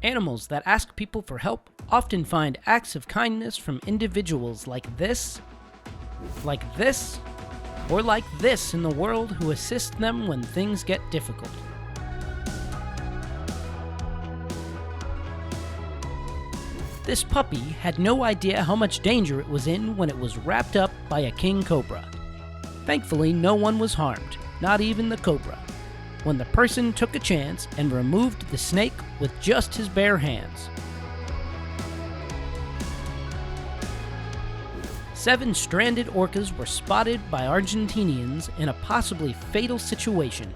Animals that ask people for help often find acts of kindness from individuals like this, or like this in the world who assist them when things get difficult. This puppy had no idea how much danger it was in when it was wrapped up by a king cobra. Thankfully, no one was harmed, not even the cobra, when the person took a chance and removed the snake with just his bare hands. 7 stranded orcas were spotted by Argentinians in a possibly fatal situation.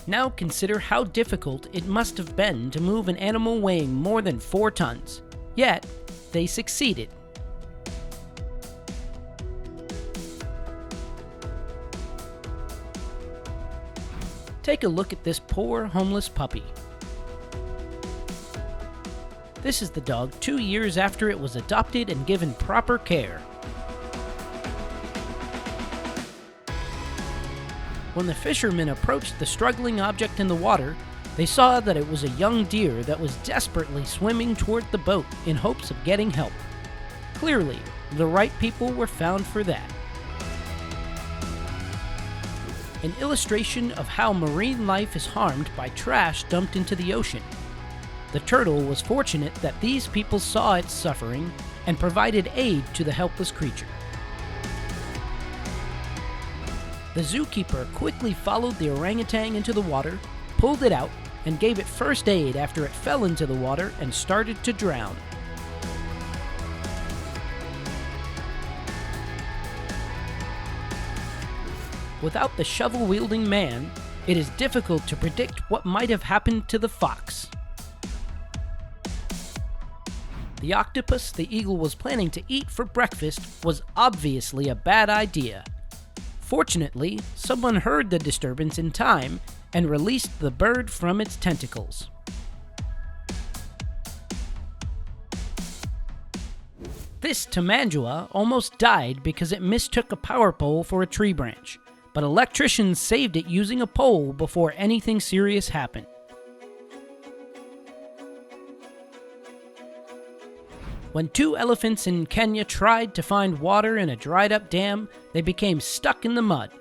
Now consider how difficult it must have been to move an animal weighing more than 4 tons. Yet, they succeeded. Take a look at this poor homeless puppy. This is the dog 2 years after it was adopted and given proper care. When the fishermen approached the struggling object in the water, they saw that it was a young deer that was desperately swimming toward the boat in hopes of getting help. Clearly, the right people were found for that. An illustration of how marine life is harmed by trash dumped into the ocean. The turtle was fortunate that these people saw its suffering and provided aid to the helpless creature. The zookeeper quickly followed the orangutan into the water, pulled it out, and gave it first aid after it fell into the water and started to drown. Without the shovel-wielding man, it is difficult to predict what might have happened to the fox. The octopus the eagle was planning to eat for breakfast was obviously a bad idea. Fortunately, someone heard the disturbance in time and released the bird from its tentacles. This tamandua almost died because it mistook a power pole for a tree branch, but electricians saved it using a pole before anything serious happened. When 2 elephants in Kenya tried to find water in a dried-up dam, they became stuck in the mud.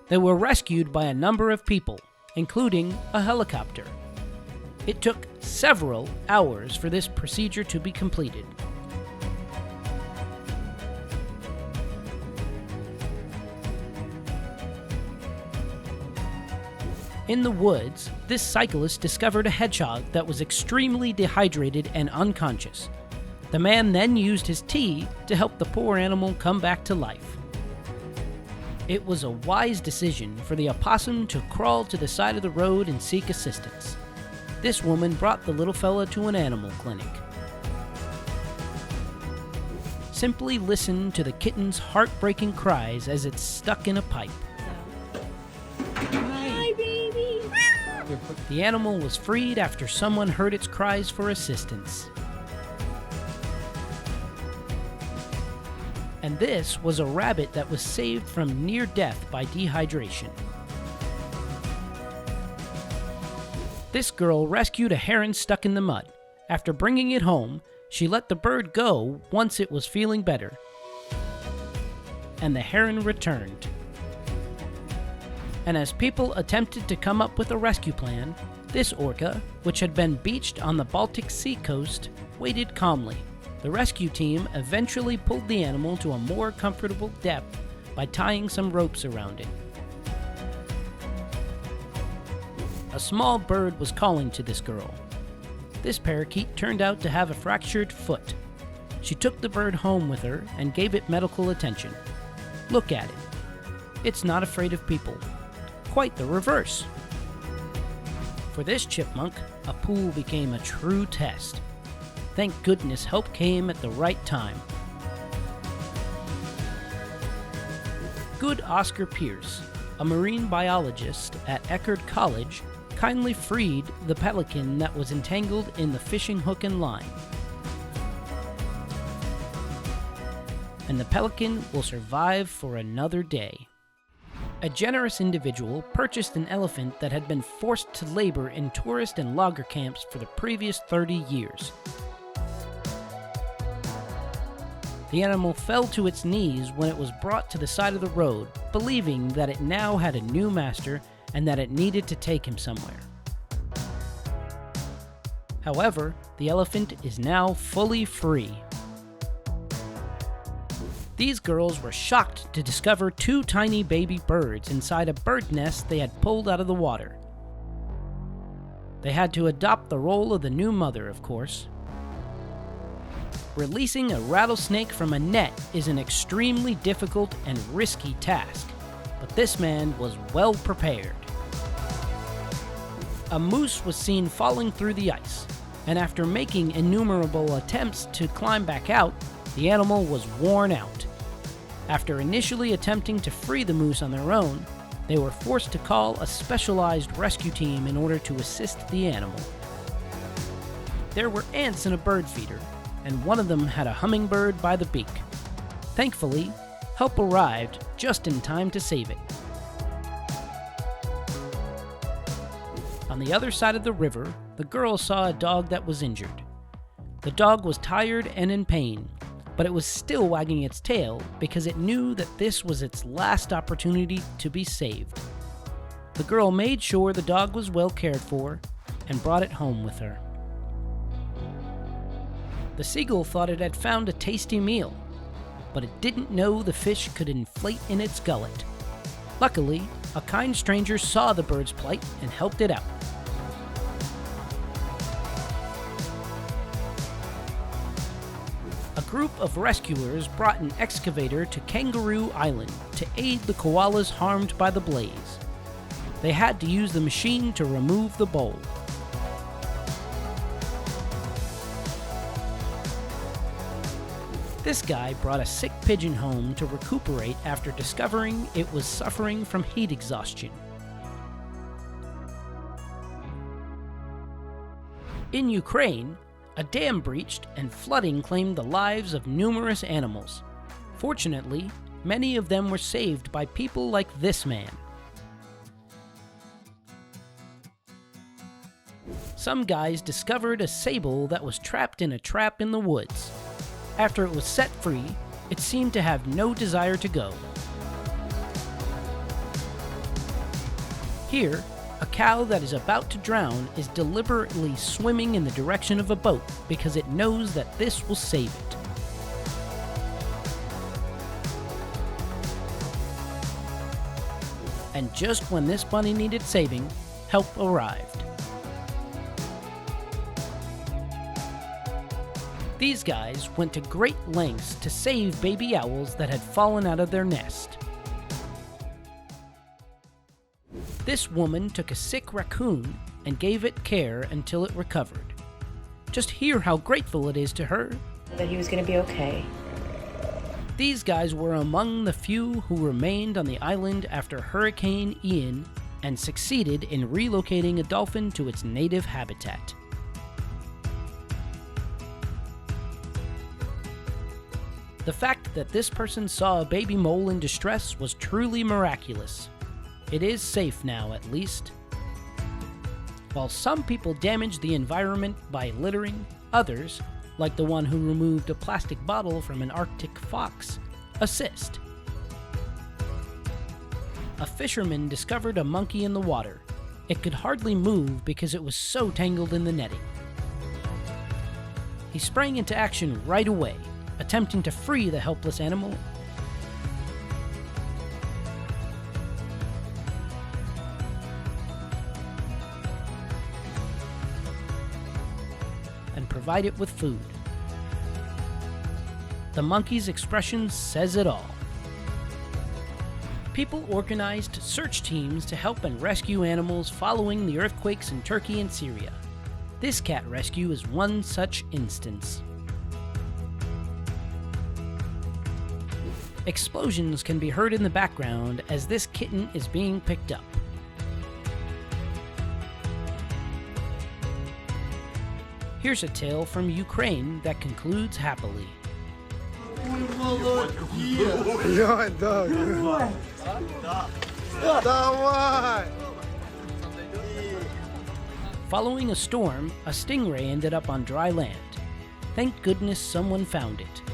They were rescued by a number of people, including a helicopter. It took several hours for this procedure to be completed. In the woods, this cyclist discovered a hedgehog that was extremely dehydrated and unconscious. The man then used his tea to help the poor animal come back to life. It was a wise decision for the opossum to crawl to the side of the road and seek assistance. This woman brought the little fella to an animal clinic. Simply listen to the kitten's heartbreaking cries as it's stuck in a pipe. Hi, baby! The animal was freed after someone heard its cries for assistance. And this was a rabbit that was saved from near death by dehydration. This girl rescued a heron stuck in the mud. After bringing it home, she let the bird go once it was feeling better. And the heron returned. And as people attempted to come up with a rescue plan, this orca, which had been beached on the Baltic Sea coast, waited calmly. The rescue team eventually pulled the animal to a more comfortable depth by tying some ropes around it. A small bird was calling to this girl. This parakeet turned out to have a fractured foot. She took the bird home with her and gave it medical attention. Look at it. It's not afraid of people. Quite the reverse. For this chipmunk, a pool became a true test. Thank goodness help came at the right time. Good Oscar Pierce, a marine biologist at Eckerd College, kindly freed the pelican that was entangled in the fishing hook and line. And the pelican will survive for another day. A generous individual purchased an elephant that had been forced to labor in tourist and logger camps for the previous 30 years. The animal fell to its knees when it was brought to the side of the road, believing that it now had a new master and that it needed to take him somewhere. However, the elephant is now fully free. These girls were shocked to discover 2 tiny baby birds inside a bird nest they had pulled out of the water. They had to adopt the role of the new mother, of course. Releasing a rattlesnake from a net is an extremely difficult and risky task, but this man was well prepared. A moose was seen falling through the ice, and after making innumerable attempts to climb back out, the animal was worn out. After initially attempting to free the moose on their own, they were forced to call a specialized rescue team in order to assist the animal. There were ants in a bird feeder, and one of them had a hummingbird by the beak. Thankfully, help arrived just in time to save it. On the other side of the river, the girl saw a dog that was injured. The dog was tired and in pain, but it was still wagging its tail because it knew that this was its last opportunity to be saved. The girl made sure the dog was well cared for and brought it home with her. The seagull thought it had found a tasty meal, but it didn't know the fish could inflate in its gullet. Luckily, a kind stranger saw the bird's plight and helped it out. A group of rescuers brought an excavator to Kangaroo Island to aid the koalas harmed by the blaze. They had to use the machine to remove the bowl. This guy brought a sick pigeon home to recuperate after discovering it was suffering from heat exhaustion. In Ukraine, a dam breached and flooding claimed the lives of numerous animals. Fortunately, many of them were saved by people like this man. Some guys discovered a sable that was trapped in a trap in the woods. After it was set free, it seemed to have no desire to go. Here, a cow that is about to drown is deliberately swimming in the direction of a boat because it knows that this will save it. And just when this bunny needed saving, help arrived. These guys went to great lengths to save baby owls that had fallen out of their nest. This woman took a sick raccoon and gave it care until it recovered. Just hear how grateful it is to her. That he was going to be okay. These guys were among the few who remained on the island after Hurricane Ian and succeeded in relocating a dolphin to its native habitat. The fact that this person saw a baby mole in distress was truly miraculous. It is safe now, at least. While some people damage the environment by littering, others, like the one who removed a plastic bottle from an Arctic fox, assist. A fisherman discovered a monkey in the water. It could hardly move because it was so tangled in the netting. He sprang into action right away, attempting to free the helpless animal. And provide it with food. The monkey's expression says it all. People organized search teams to help and rescue animals following the earthquakes in Turkey and Syria. This cat rescue is one such instance. Explosions can be heard in the background as this kitten is being picked up. Here's a tale from Ukraine that concludes happily. Following a storm, a stingray ended up on dry land. Thank goodness someone found it.